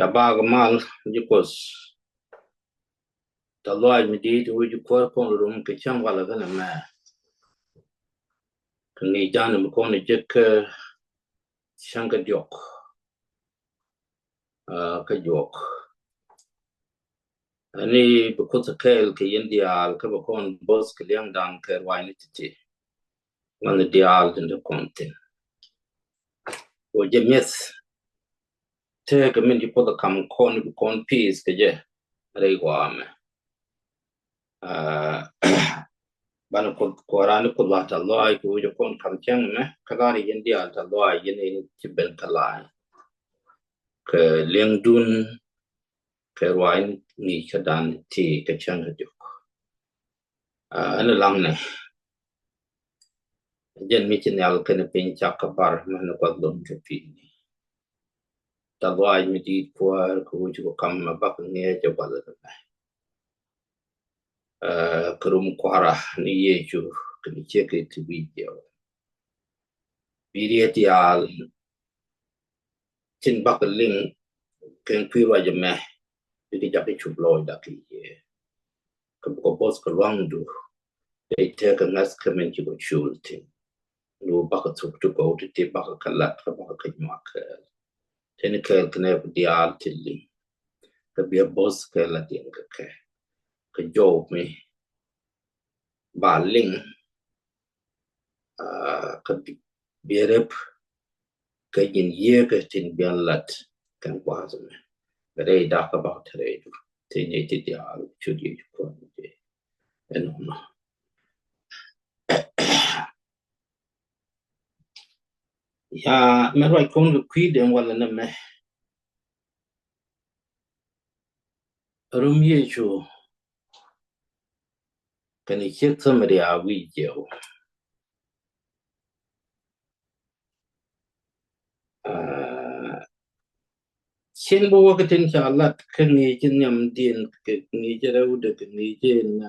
Tabaga mal jikos talwaj midi tu jikor kon rum ke cham wala gana ma ni jan mu kon jek shanga diok ka diok ani bu ko kel ke indial ka bu kon bos ke liang dan ke wani titi man dial den de konten o je mes te ka min jipo da kam kon peace ke je rei gwame bana ko rani ko lata loy ko jo kon kam chang me kagari yendi alta loy yene tibel kalai ke lengdun ke wain ni kadan ti ke chang jo ana lang ne jen mi chen yal ke ne pin chakabar man ko dom ke pi ta loy mi di ko jo kam ma bak ne jo bala krum kwara ni yeju ke ni cheke ti video biriet yal chin bak ling ken pi wa je me di japi chubloy da ki ko bos ko randu they take a ngas kamen ki go chulti no baka tuk to go to te baka kalat ka baka kajmak ten kel kne di alti ka bi bos ka la din ka job me baling ka bi rep ka yin ye ka tin bian lat kan kwazme re da ka ba tre te ne ti di al chudi ko ne eno ya me roi kon lu kwi den wala na me rum ye chu kan ich jetzt mit der video chen bo wa tin cha lat kan ni jin nyam din ke ni jera u de ni jin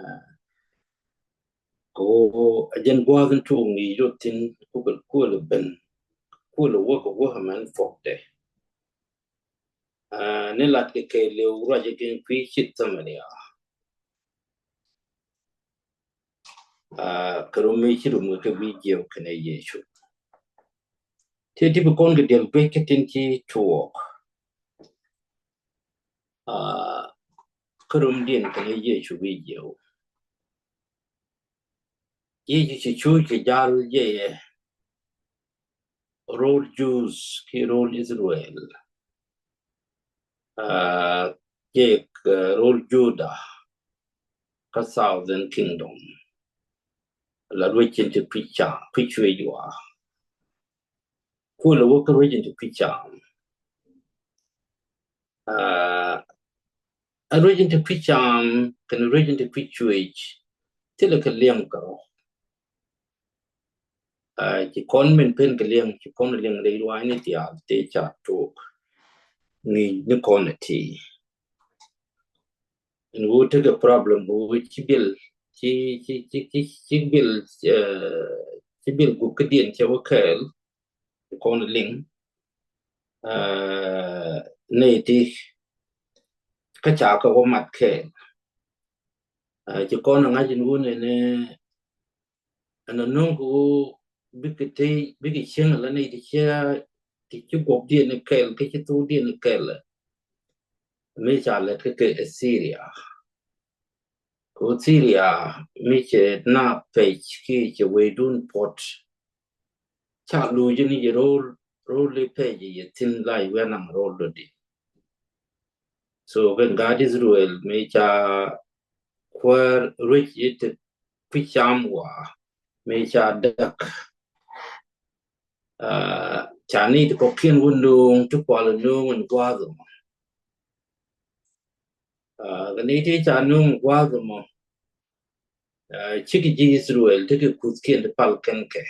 ko ajen gwa den tu ni yo tin ko le ben ko le wo man fok de ne lat ke le u ra je ken kwi chit samania karo me chiru mo ke video kan ye chu te ti ko kon ke del be ke tin ki to krum din kan ye chu video ye chi chu ke jal ye road Jews ki road Israel ye road Judah ka Southern Kingdom la region to pichwe yua ko la wo ka region to picha a region to picha kan region to pichwe tele ka liam ka ki kon men pen ka liam ki kon liam le wa ni dia te cha to ni kon ti and wo take a problem wo chi bil chi bil ku ka dien che wo kel kon ling nei ti ka cha ka wo mat ke chi kon nga jin wo ne ana nong ku big chen la nei ti chi go dien ne kel ke chi tu dien ne kel me cha le ke Syria ko Syria me che na pe ki che we dun pot cha lu ji ni role le pe ji tin lai we na role di so when God Israel me cha kwar rich it picham wa me cha dak cha ni ko kien won lung tu kwa lu ngun kwa zo ga ni ti cha nung kwa zo mo chiki ji Israel te ku kien de pal ken ke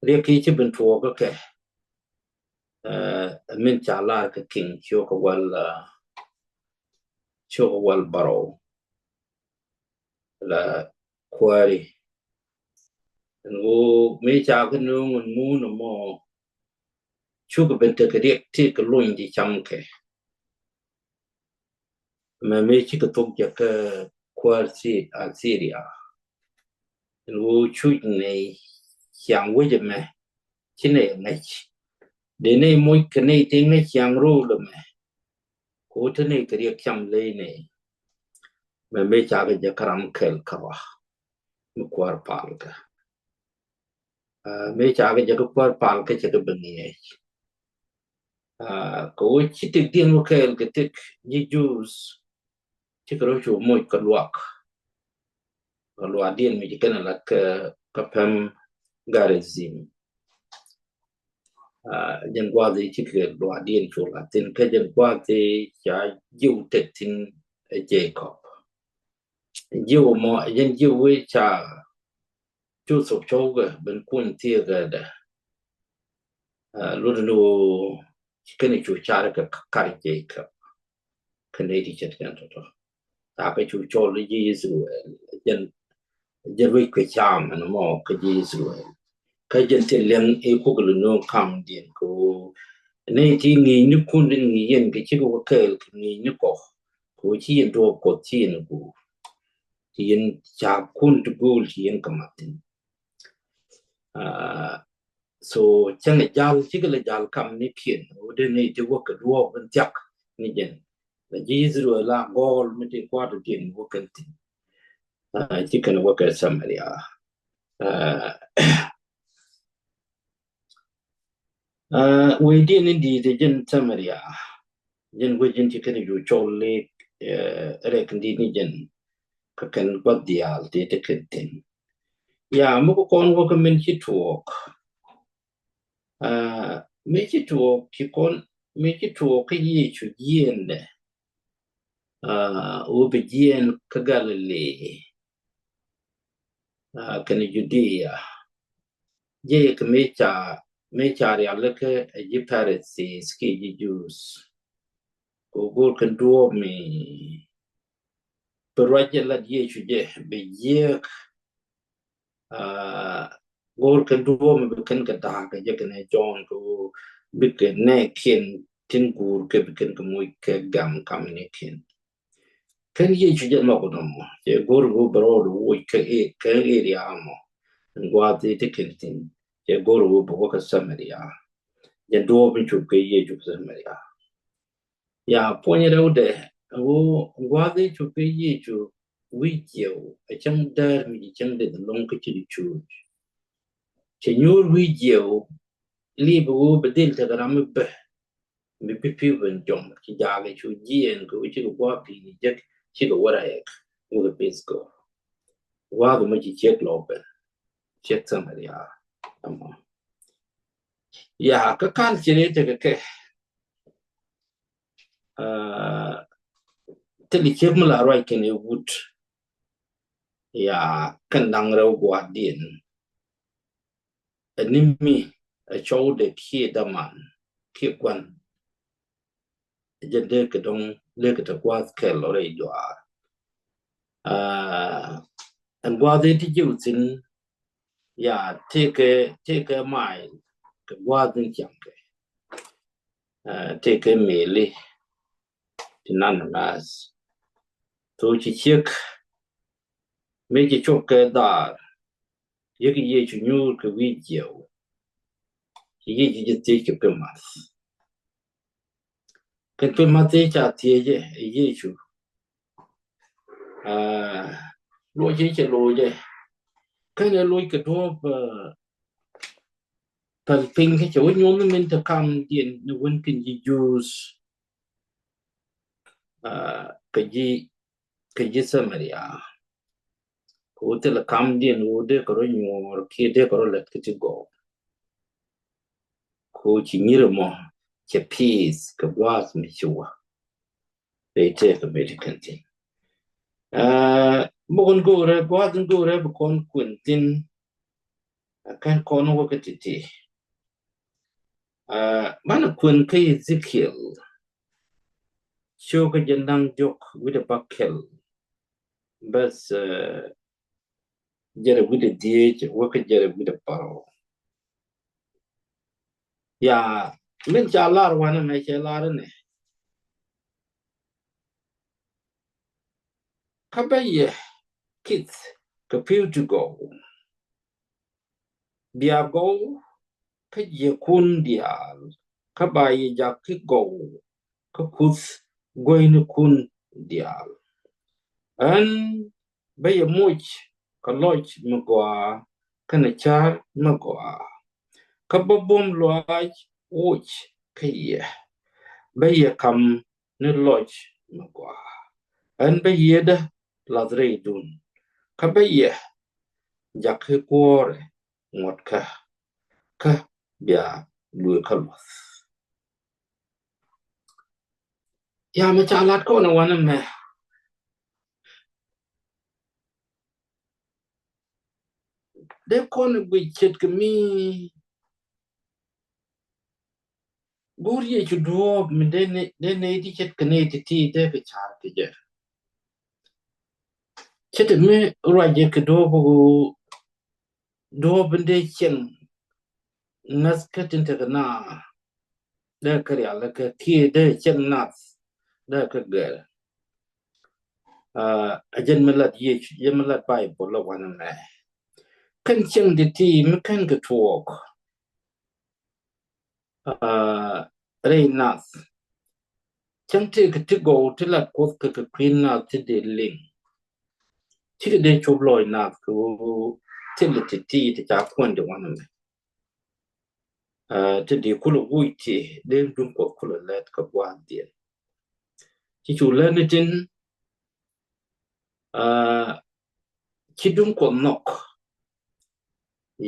re ki chi ben tuo ka ke min cha la ka king cho ka wal baro la kwari ngo me cha ka nung mu no mo chu ko bente ke ri ti ko luin di cham ke me chi ko tok ja ke kwar si a Syria lu chu ne xiang wi je me chi ne ngai de ne mo ke ne te ngai xiang ru le me ko te ne ke ri cham le ne me cha ga ja karam kel ka wa mu kwar pal ka me cha ga ja ko kwar pal ke che ko bengi ko chi te dien mo kel ke te ji jus chi ko chu mo ko luak dien mi kana la ka pem garizim jen gwazi chi ke luak dien chu la tin ke jen gwazi cha jiu te tin Jacob jiu mo jen jiu we cha chu so chou ge ben kun tie ge da lu lu kene chu cha ka kar Jacob kene di chet kan to ta pe chu chou le Israel jen we ke cham no mo ke Israel ka jen te leng e ko lu no kam dien ko nei ti ngi ni kun den ngi yen ke chi ko ke ngi ni ko chi yen do ko chi ni ku ti yen cha kun tu gul chi yen kamatin so chang e jal chi ke le jal kam ni kien o de nei ti wo ke do ben jak ni jen la ji zru la gol mi ti kwa de din wo kan tin chi kan wo ke Samaria we din di de jen Samaria jen we jen ti kan yu chol le re kan di ni jen ka kan wat dial te te kentin ya mo ko kon wo ka men chi tuok me chi tuok ki kon me chi tuok ka yi chu yen de o be yen ka Galilee kan Judea je ka me cha ya le ka ji Pharisees ki ji Jews ko gol kan duo me pero je la ye chu je be ye gol kan duo me kan ka da ka je kan John ko bi ke ne ken tin gur ke bi kan ko muy ke gam kam ne ken kan ye chu je ma ko no je gor go bro wo ke area mo ngwa te ken tin je gor go bo ka Samaria je do bi chu ke ye chu Samaria ya ponye de wo ngwa te chu ke ye chu wi je a chang dar mi chang de long ke chu che nyur wi je li bo bedel ta gram be mi pipi ben jom ki jage chu jien ko chi ko kwa pi ni je chi ko wara ek wo ke pesko wa go ma chi chek lo ben chek Samaria amma ya ka kan chire te ke te li chek mala roi ken e wut ya kan dang raw gwa din enimi a chow de ki da man ki kwan je de ke dong le ke ta kwa ke lo re jo an gwa de ti ju tin ya take a mile ke gwa din chang ke take a mile tin nan nas to chi chek me chi chok ke da ye ki ye chu nyu ke wi je ye ji je te ke pe mas ke pe ma te cha te ye chu lo je che lo je cái này lôi cái đó phần pin cái chỗ nhóm mình tập cam tiền nó vẫn kinh gì use cái gì Samaria có thể là cam tiền nó để có rồi nhiều khi để có rồi lật cái go có chỉ như là mà chỉ peace cái was mình chua để thế cái mấy cái tiền một con go ra was go ra một con quần tin cái con nó cái gì mà nó quần cái Ezekiel show cái dân đang jok with a bucket بس جرب قد ديج وقت جرب قد بارو يا min cha lar wana me che lar ne ka ba ye kids ka piu to go bia go ka ye kun dial ka ba ye ja ki go ka kus goin kun dial an ba ye much ka loch magwa kana char magwa ka ba bom loach uch ka ye ba ye kam ni loch magwa an ba ye da ladre dun ka ba ye ja ki kuore ngot ka bia lui ka los ya me cha lat ko na wana me de kon gwi chet ke mi guri ye duob mi de ne di chet kene ti de ke char ke je chet me ra je ke do de chen nas ka tin te na de ke ya la ke ti de chen nas de ke ge a jen me lat ye me lat bai bo la wana me kan chen de ti me kan ke tuok re nas chẳng thì cái thứ gỗ thì là có cái khuyên nào thì để lên thì để chụp lòi nào cái thì là thì chả quan được anh thì để cô là vui thì để đúng cô là lết cái quan tiền thì chủ lên trên chỉ đúng cô nọc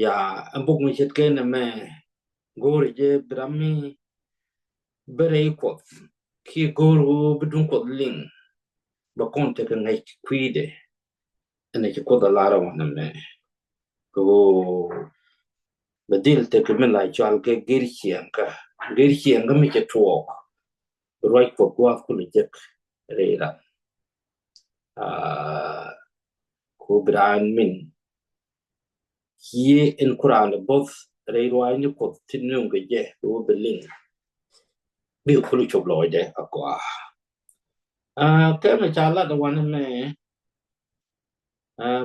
ya anh bốc mình chết cái này mà gore je brami bere ko khi goro bidun ko ling ba kon te kan ngai kwide ene ko da lara wannan me ko بديل تكمل عشان غيرشيان كم يتوه روي كوكوا كل جك ريرا كوبران من هي إن قرآن بوث ريروا إني كوت تنيوم كجه هو بلين بيو كل شغل وجه أقوى كم يشالا دوانا ما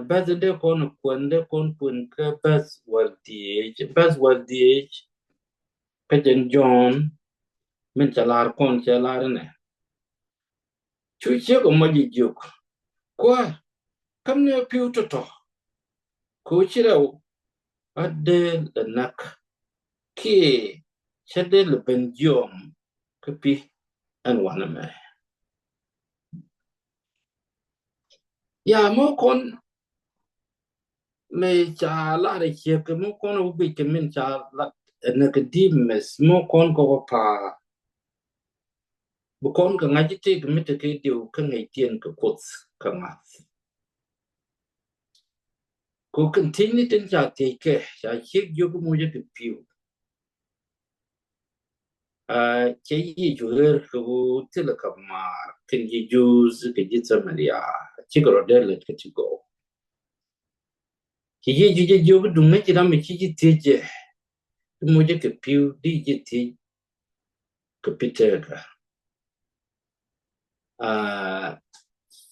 بس ده كون بس والديج كجن جون من شالار كون شالار chú chiếc của mình dục qua cắm nêu phiêu cho trò cố chỉ đâu ở đây là nặc khi sẽ đây là bên giòm cái pi anh wanna mẹ ya mô con mẹ cha la để chiếc cái mô con nó bị cái mình cha la nè cái dim mẹ mô con có pa bố con cái ngay chỉ cái mình cái điều cái ngày tiền cái cột cái ngã cố continue đến cha thì cái cha chiếc vô cái mô cái phiêu chế yi jurer ko tila kamar kan yi juz ke jitsa maria chigoro delet ke chigo ki yi juje jogu dunga jira me chi jiteje mo je ke piu di jiti ke pitega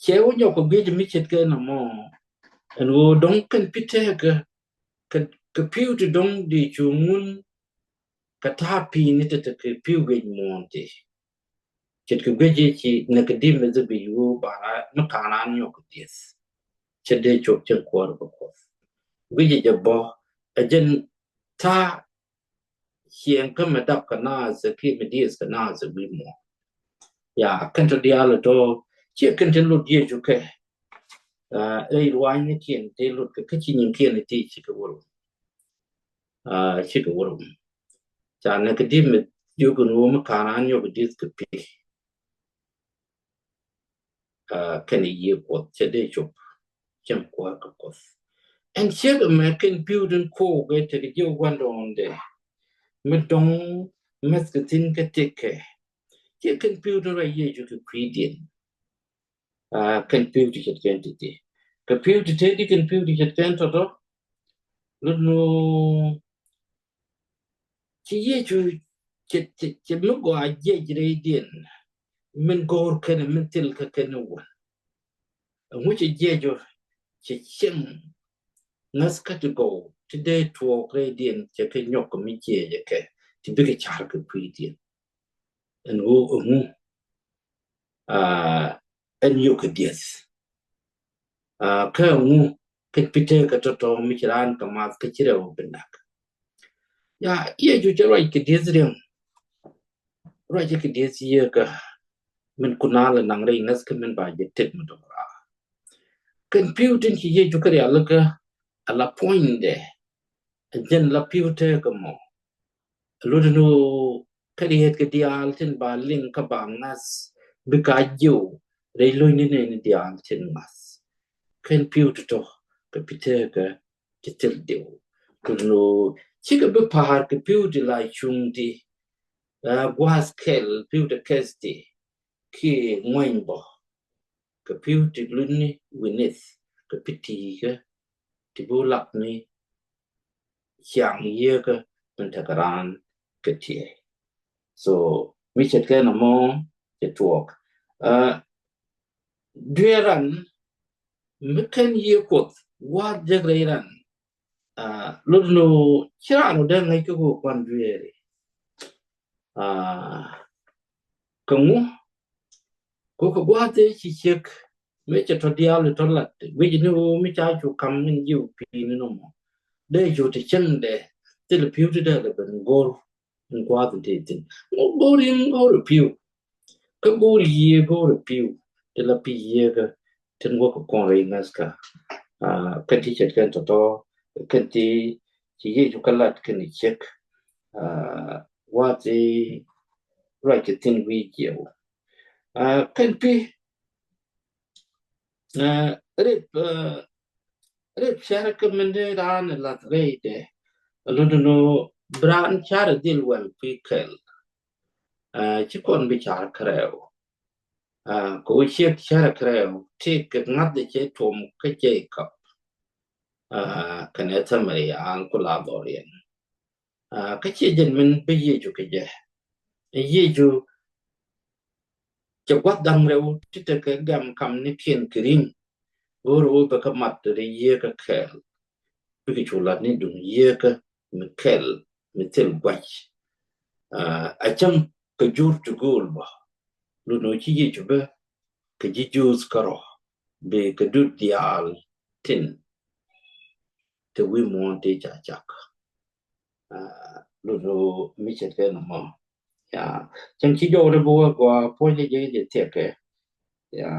che wo nyo ko geje mi chet ke na mo en wo don kan pitega ke piu de don di chumun ka tapi ni te ke piu ge monte chet ke geje chi na ke dim me ze bi wo bara no kana nyo ko ties chede chok chen kwar ko wiji je bo ajen ta hien ka madap kana ze ki medis kana ze bi mo ya kan to dialo to che kan ten lu die ju ke ei ruai ni kien te lu ke chi nin kien ti chi ko woro chi ko woro cha na ke dim yu ko no ma kana nyo ko dis ke pi kan yi ko che de chok chen kwa ko and share American building ko ga te ge wando onde medong mesketin ka teke ke computer ra ye ju kredien computer chet entity computer te di computer chet kento do no ki ye ju chỉ mức gọi dễ dễ điện mình gor cái này mình til cái này luôn ngũ chỉ dễ cho chỉ xem nas cái go today to cái điện chỉ cái nhọc của mình dễ cái thì biết cái chả cái quý điện ngũ en yu cái điện cái ngũ cái pite cái to mình chỉ ran cái mas cái chỉ đâu bên đó ya iya ju chalo cái điện riêng rồi cái điện gì cái mình kunal nang rei nas cái mình bài tet mình đó computing ki ye ju kare alaga ala point de jen la pivot ka mo ludno kare het ke dial tin ba link ka ba ngas bi ka ju re lo ni ne dial tin mas kan pivot to ka pite ka kitel de kuno chi ka bi par ka pivot la chung di was kel pivot kesti ki moin bo ka pivot lunni winis ka piti ka tibulak ni yang ye ke pentakaran ketie so mi chet ke no mo te tuok dueran mi ken ye kot wa je reiran lulu chira no den ngai ko kwan duere kamu ko wa te chi chek mi chet to dial to lat wi ni mi cha chu kam min yu pi ni no mo de ju te chen de te le piu de le ben gor qua từ thế thì ngô riêng ngô được phiêu các ngô gì ngô được phiêu để là pi gì cái trên ngô có con này ngay cả cáiที่จัดการต่อcáiที่ยี่จุกันลัดกันนี่เช็คว่าจะไรจะทิ้งวิจิวกันพี่เรียบเรียบแชร์กันมันได้ร้านละเรื่อยเดะแล้วดูบรานชาร์ดิลวันพิเคลชิคอนบิชาร์เครวกูเชื่อชาร์เครวที่เกิดงัดได้เจ้าทุ่มก็เจ้ากับคะแนนสมัยอังกุลาบริเอนก็เชื่อจนมันไปยี่จุกเจ้ายี่จุจะวัดดังเร็วที่จะเกิดกรรมคำนี้เขียนกริ่งกูรู้ไปกับมัดตัวยี่ก็แค่ไปกิจวัตรนี้ดูยี่ก็มีแค่มีเทลวัชอาจารย์ก็จูดจุกูลบ่รู้หนูที่ยี่จุบก็ยี่จูสกรอเบก็ดูดีอาลทินte wi mo te cha chak lu lu mi che ke no mo ya chang chi jo de bo ko po je je te ke ya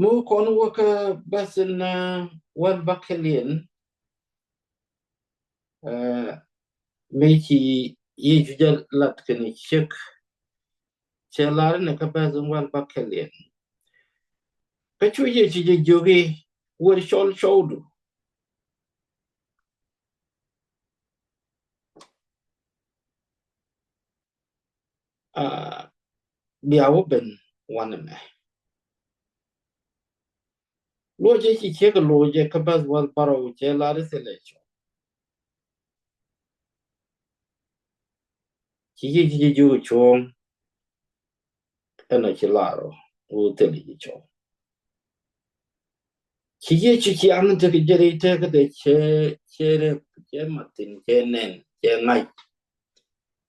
mu kon wo ka bas na wan bakelien me chi ye ju ja lat ke ni chek che lar ne ka bas wan bakelien ka chu ye chi je jo ge wo shol shodu biawo ben wan me lo je chi che lo je ka bas wan paro che lar se le chỉ chỉ chú chong anh ấy laro u tele chỉ chong chỉ anh ta cái giờ này cái đấy che matin che nen che ngay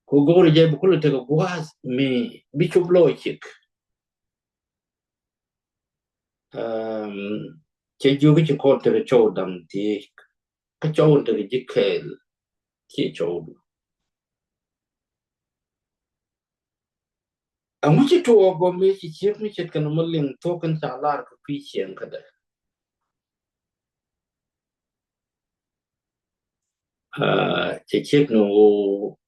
cô gọi giờ bụng nó cái guas mi bichop logic che chú cái con cái châu đam thì cái châu cái gì khéo chỉ châu anh muốn chỉ thua bao nhiêu chỉ chiếc mi chết cái nó mới liền thua cái trả lại cái phí tiền cái đấy chỉ chiếc nó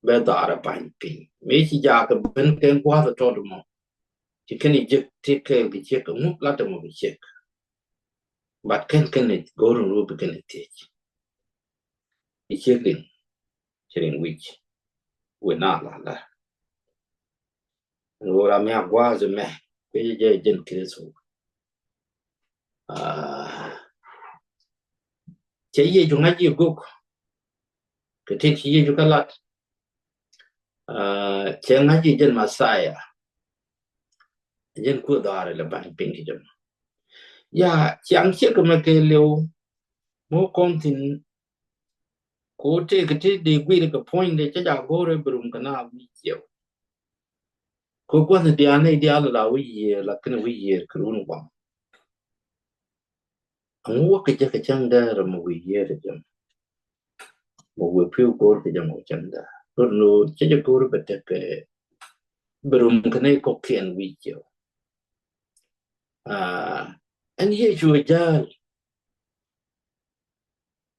bé đào bánh pin mấy chỉ giá cái bên cái qua cái chỗ đó mà chỉ cái này chỉ cái chiếc cái múc lát được một chiếc bắt cái này gọi rồi bị cái này tiếc chỉ chiếc liền chỉ liền which we not là rồi làm nhà qua rồi mẹ bây giờ dân kia số chế ye chung ngaji guk ke te ye ju kalat che ngaji jen masaya jen ku dare le ban ping ki jam ya chiang che ke ma ke leo mo kong tin ko te ke te de gwi ke point de cha ja gore brum kana wi che ko ko ne dia ne dia la wi ye la ken wi ye krun wa an wo ke che ke chang da ra mo wi ye de jam mo we phu ko ke jam mo chang da no che je gore bete ke brum kana ko ken wi che an ye ju ja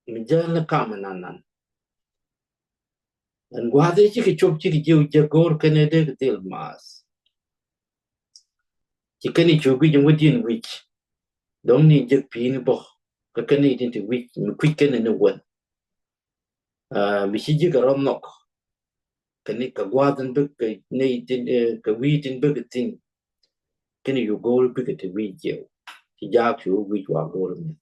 Mijal na kama nanan. An gwade chiki chop chiki jiu jagor kene de til mas. Chikani chogi jang wadin wich. Dong ni jag pini boh. Kakani dinti wich. Mikwik kene ne wan. Mishi jiga rom nok. Kani ka gwadan buk ka ne din ka witin buk tin. Kani yu gol buk te wich jiu. Ti jak shu wich wa gol me.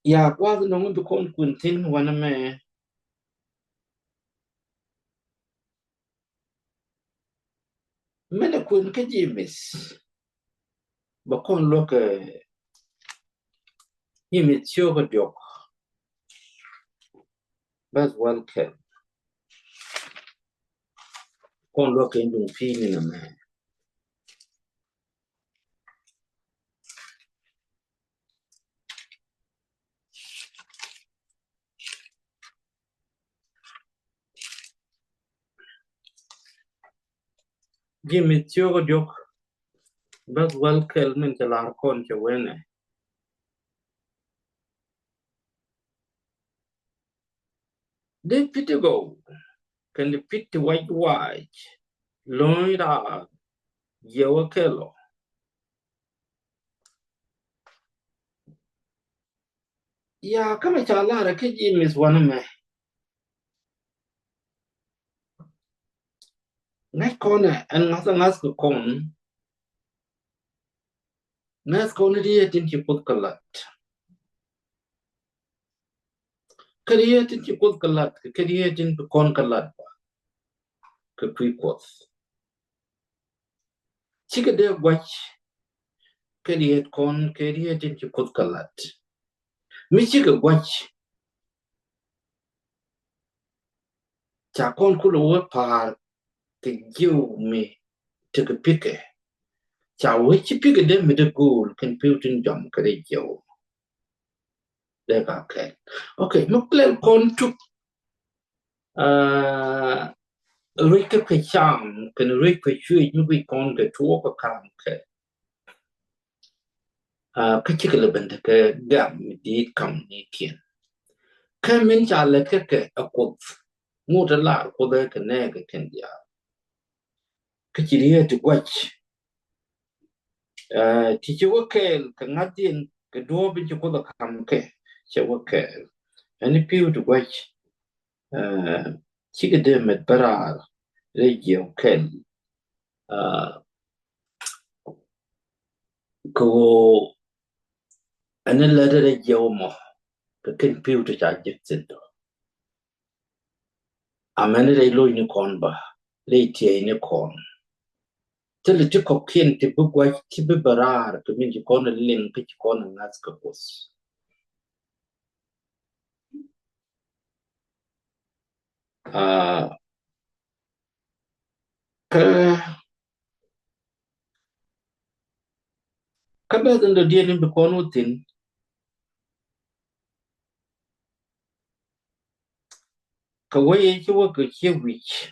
Ya gwadan nongun bukon kuntin wana me. Mene kun ka jimis. Bakon loka jimis choga diok. Bas welcome. Kon loka indung pini na me. Jimmy Tiogo Diok, but welcome into our country when they pit go, can the pit white, Loira, Yokello. Yeah, come at a lot of Jim is one of me. Night corner and nothing else to come. Nice corner here, didn't you put color? Career didn't you put color? Career didn't con color. Quick was. Chicken there watch. Career con, career didn't you put color? Michigan watch. Chacon could work par to give me to the picker. Chow which pick them with the gold computing jump courageous. They got cat. Okay, Muklel con took Rika Kacham can Rika Chui you be con get to walk a calm cat. Particular bent gam did come near. Come in shall let a quote. Motor lot for the canega can be out. Kitcheria to watch. Tichuakel canadian cái đua bên chỗ có được cầm cái sẽ có cái anh piu được quay chỉ cái đêm mệt bara radio ken cô anh là radio mà cái ken piu được trả dịch dịch đó à mình đây lôi như con ba lấy tiền như con thế là chỉ có ken thì bước quay chỉ bước bara cái mình chỉ con là linh cái chỉ con là ngắt cái boss cái bây giờ dia ni con utin cái way chỉ có cái which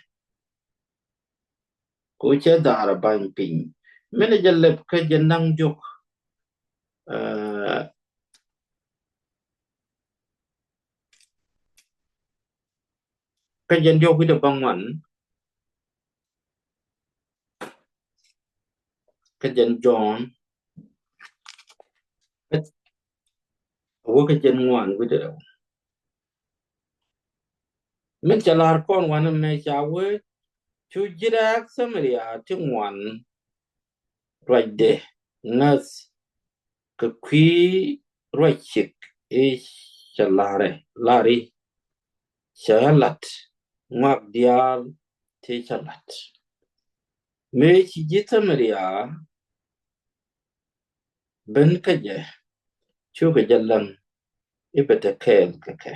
ko che dara ban pin mena jalle ka janang jok ka jan jok de bangwan ka jan john wo ka jan ngwan wi de min chalar kon wan me chawe chu jirak samaria tingwan rajde nas ka kwi rajchik e chalare lari chalat ngak dial te chalat me chi jitamaria ben kaje chu ga jalan ibeta kel kake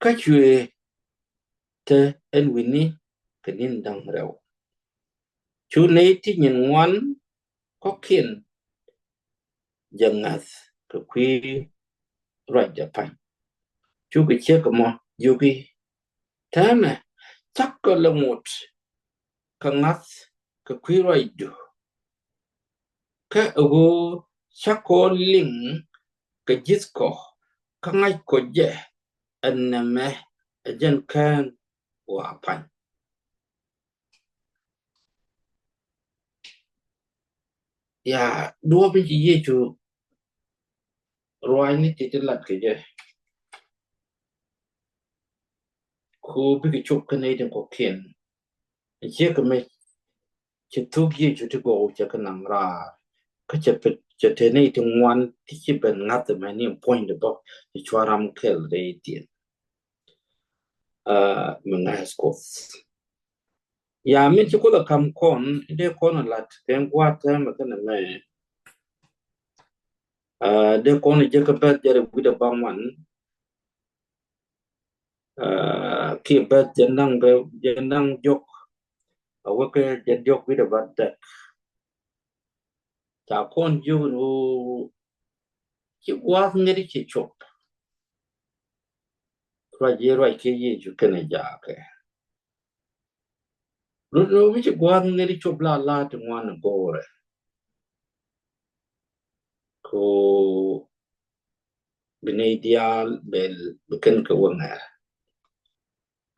kachwe te enwini kanin dang rew chu nei ti nyin wan kokin jangas ka kwi rajda pan chu ga che ka mo yugi tama chakka lamut ka ngas ka kwi rajdu ka ugo chako ling ka jisko ka ngai ko je anname ajan kan wa pan ya duo bi ji ye chu roi ni ti lat ke je ku bi ki chuk ka nei den ko ken je ka me che tu ye chu ti go che ka nang ra ka che pe che te nei ti ngwan ti chi ben ngat ma ni point de bo ti chwaram kel re ti mengas ko ya min chi ko la kam kon de kon lat ken kwa ta ma kana me de kon je ka bet jare wi da bangwan ki bet jendang jok awake jok wi da bat ta kon ju ru ki wa ngeri ki chop ra je ra ke ye ju kana ja ke ru mi ki wa ngeri chop la tu ngwan gore ko bine dial bel bukan ke wanga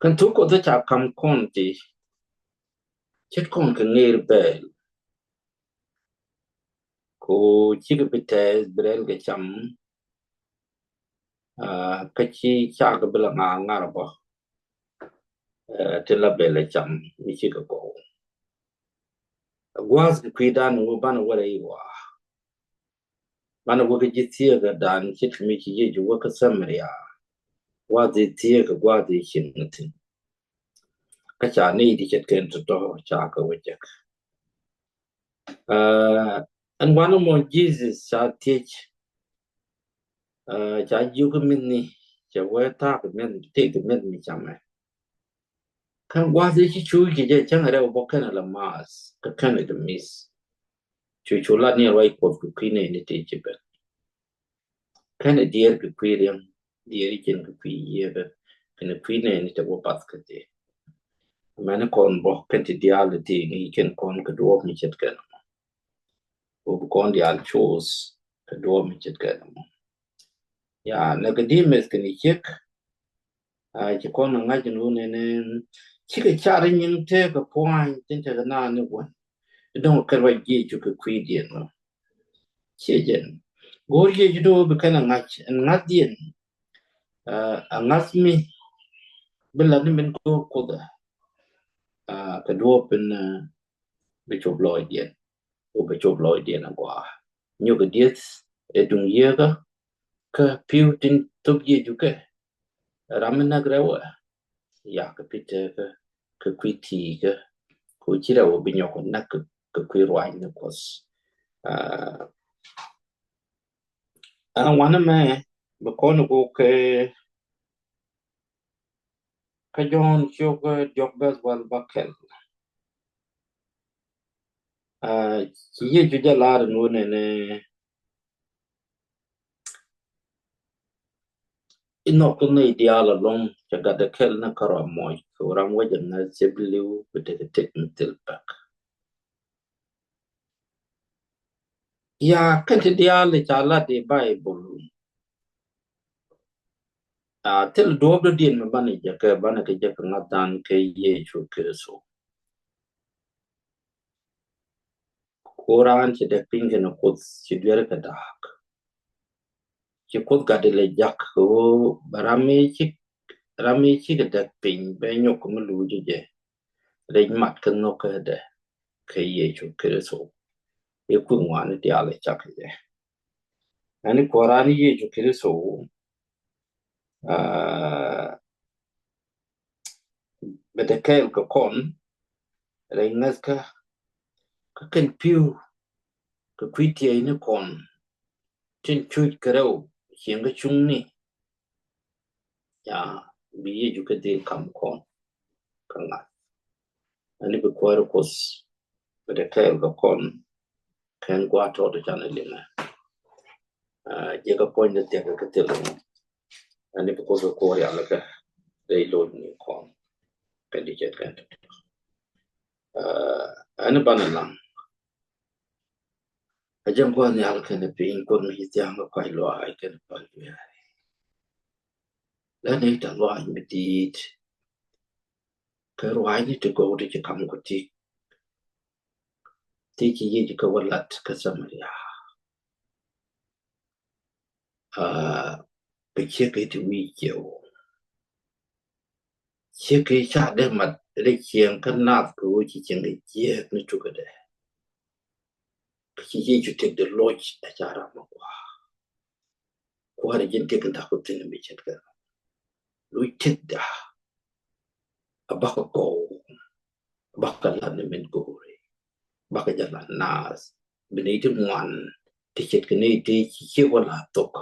kan tu ko ta kam kon ti chet kon ke ngir bel ko chi ke bite brel ke cham ka chi cha ke bela ngar bo te la bele cham mi chi ke ko gwas ke kwidan wo ban wara yi wa ban wo ke jitie ga dan chit mi chi ye ju wo ka samria wa de tie ga gwa de chin tin ka cha ni di chet ken to cha ka wo je an wan mo jesus cha teach cha ju ke min ni cha wa ta ke men te ke men mi cha ma kan gwa de chi chu ki je chang ra bo kan la mas ka kan de mis chu la ni roi ko ku kine ni te chi be kan dier ku kwiriam dier chen ku kwiye kan kwine ni te bo pas ka te mane kon bo kan ti dial te ni ken kon ka do mi chet kan bo kon dial chos ka do mi chet kan ya na ga di mes kan chek chi kon nga jin nu ne ne chi ka cha rin yin te ka point tin te na ne wo don ka wa ji chu ka kwi dien no che jen gor ye ju do be kan nga dien ngas mi bela ni men ko da ka do pen be chop loy dien o be chop loy dien kwa nyu ga diet e dung ye ga ka piu tin tuk ye ju ke ramen na grewa ya ka pite ka kwiti ka ko chira o binyo ko na ka kwi rwai na kos wana me be kono ko ke ka jon choga jogas wal bakel chi ye ju jalar no ne inok ne ideal long jaga de kel na karo moy ko ram wajan na sebliu bete tek mitel pak ya kan ti ideal chala de bible tel dobro din me bani jaka bana ke jaka ngatan ke ye chu ke so Quran ci de pinge na kut ci dwere ka dak ci kut ga de le jak ko barame ci rami chi cái đẹp pin bé nhục cũng lù chứ gì lấy mặt cần nó cái đấy cái gì chú cái số yêu quân ngoan thì ale chắc cái đấy anh qua ra ni gì chú cái số bây giờ cái con lấy ngay cái cần piu cái quy tiền nó còn trên chui cái đâu hiện cái chung này ya bây giờ cái gì cầm con cái ngắt anh bị qua rồi cos bây giờ cái con khen qua cho được cho nên là giờ cái point đó thì cái tiêu anh bị cos qua rồi là cái đây luôn ni con cái đi chết cái anh bạn làm ajang ko ni al kan pin ko ni tiang ko kai lo ai kan pa ya la nei ta lo ai mi ti ka ro ai ni to go to kam ko ti ki yi ka walat ka samaria be che ke ti wi je o che ke cha de mat de chiang kan na ko chi chiang de je ni to ka de ki yi ju take the lodge a cha ra ma ko har jin te kan ta ko tin mi chet ka lu tet da abaka ko abaka la ne men ko baka jalan nas beniti muan tiket kene ti chi wala tok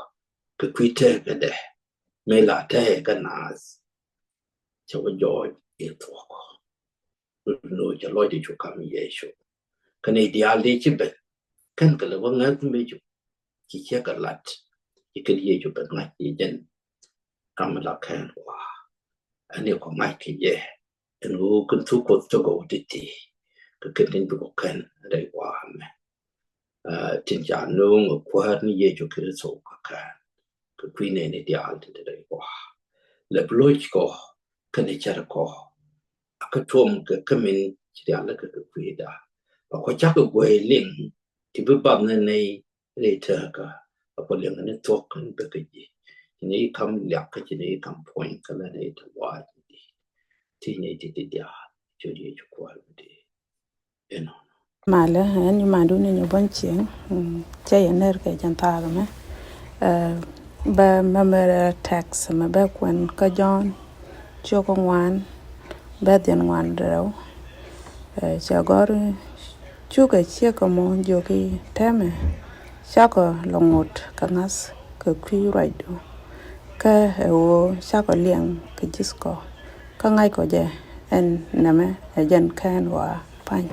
ke kwite ke de me la te ka nas chawa joy e tok no ja lo di chu kam ye shu kene ideal de chi be kan ka le wanga tu me chu chi che ka lat ki ke ye chu be na ye jen kam la kan wa ani ko mai ki ye en u kun tu ko to go ti ke ken bu kan dai wa me tin ja nung ko har ni ye chu ke so ka cái quy này này đi ăn thì đấy quá là lối có cái này chả có cái thùng cái mình chỉ ăn là cái quy đó và có chắc cái quầy liền thì bữa 밤 này để thở cả và có liền cái thuốc cái gì thì này cầm liạc cái này cầm point cái này thì quá thì này thì đi ăn cho đi cho qua đi eno mala hani mandu ne nyobon chien che yener ke janta me ba member tax ma ba kwen ka jon choko ngwan ba den ngwan do cha gor chu ka che ko mo jo ki teme cha ko longot kanas ka kwi right do ka o cha ko liang ka jisko ka ngai ko je en name jen kan wa pan